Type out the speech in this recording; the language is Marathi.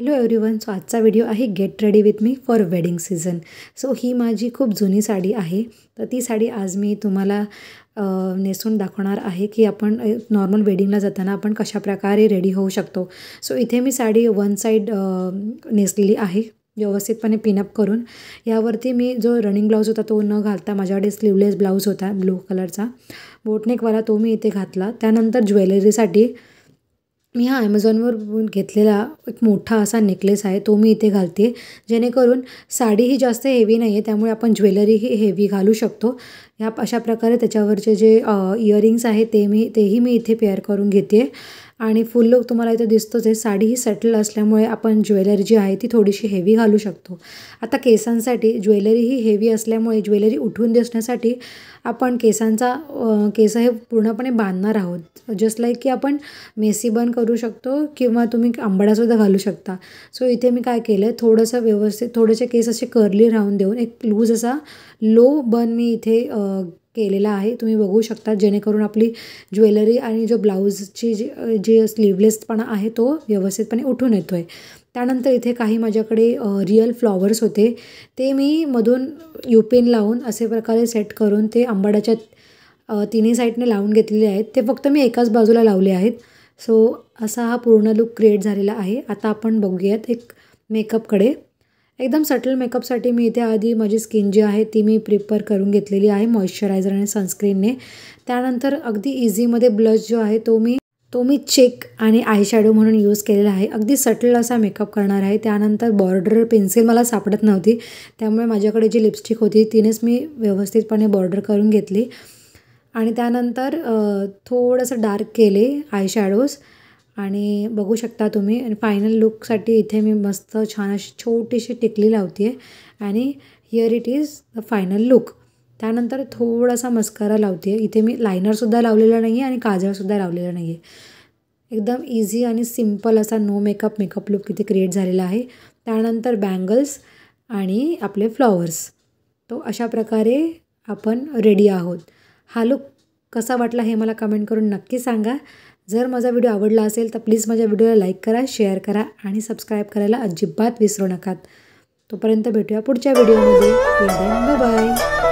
Hello everyone. सो आजचा व्हिडिओ आहे get ready with me for wedding season. So ही माझी खूप जुनी साडी आहे. तर ती साडी आज मी तुम्हाला नेसून दाखवणार आहे की आपण नॉर्मल वेडिंगला जाताना आपण कशाप्रकारे रेडी होऊ शकतो. सो इथे मी साडी वन साईड नेसलेली आहे व्यवस्थितपणे पिनअप करून. यावरती मी जो रनिंग ब्लाऊज होता तो न घालता माझ्याकडे स्लीवलेस ब्लाऊज होता ब्लू कलरचा बोटनेकवाला, तो मी इथे घातला. त्यानंतर ज्वेलरीसाठी मी हा ॲमेझॉनवर घेतलेला एक मोठा असा नेकलेस आहे, तो मी इथे घालते. जेणेकरून साडी ही जास्त हेवी नाही आहे, त्यामुळे आपण ज्वेलरीही हेवी घालू शकतो. ह्या अशा प्रकारे त्याच्यावरचे जे इयरिंग्स आहे तेही मी इथे पेअर करून घेते. आणि फुल लुक तुम्हाला इथे दिसतोच आहे. साडी ही सेटल असल्यामुळे आपण ज्वेलरी जी आहे ती थोडीशी हेवी घालू शकतो. आता केसांसाठी ज्वेलरी ही हेवी असल्यामुळे ज्वेलरी उठून दिसण्यासाठी आपण केस हे पूर्णपणे बांधणार आहोत. जस्ट लाईक की आपण मेसी बन करू शकतो किंवा तुम्ही अंबाडासुद्धा घालू शकता. सो इथे मी काय केलं, थोडंसं व्यवस्थित थोडेसे केस असे कर्ली राहून देऊन एक लूज असा लो बन मी इथे केलेला आहे. तुम्ही बघू शकता, जेणेकरून आपली ज्वेलरी आणि जो ब्लाऊजची जे स्लीवलेसपणा आहे तो व्यवस्थितपणे उठून येतो आहे. त्यानंतर इथे काही माझ्याकडे रिअल फ्लॉवर्स होते, ते मी मधून युपिन लावून असे प्रकारे सेट करून ते अंबाडाच्या तिन्ही साईडने लावून घेतलेले आहेत. ते फक्त मी एकाच बाजूला लावले आहेत. सो असा हा पूर्ण लुक क्रिएट झालेला आहे. आता आपण बघूयात एक मेकअपकडे. एकदम सटल मेकअपसाठी मी इथे आधी माझी स्किन जी आहे ती मी प्रिपेअर करून घेतलेली आहे मॉइश्चरायझर आणि सनस्क्रीनने. त्यानंतर अगदी इझीमध्ये ब्लश जो आहे तो मी चेक आणि आय शॅडो म्हणून यूज केलेला आहे. अगदी सटल असा मेकअप करणार आहे. त्यानंतर बॉर्डर पेन्सिल मला सापडत नव्हती, त्यामुळे माझ्याकडे जी लिपस्टिक होती तिनेच मी व्यवस्थितपणे बॉर्डर करून घेतली. आणि त्यानंतर थोडंसं डार्क केले आय शॅडोज आणि बघू शकता तुम्ही. आणि फायनल लुकसाठी इथे मी मस्त छान अशी छोटीशी टिकली लावते आहे आणि here it is the final look. त्यानंतर थोडासा मस्कारा लावते आहे. इथे मी लायनरसुद्धा लावलेला नाही आहे आणि काजळसुद्धा लावलेलं नाही आहे. एकदम इझी आणि सिम्पल असा नो मेकअप लुक इथे क्रिएट झालेला आहे. त्यानंतर बँगल्स आणि आपले फ्लॉवर्स. तो अशा प्रकारे आपण रेडी आहोत. हा लुक कसा वाटला हे मला कमेंट करून नक्की सांगा. जर माझा व्हिडिओ आवडला असेल तर प्लीज माझ्या व्हिडिओला लाईक करा, शेअर करा आणि सबस्क्राईब करायला अजिबात विसरू नका. तोपर्यंत भेटूया पुढच्या व्हिडिओमध्ये. Bye bye.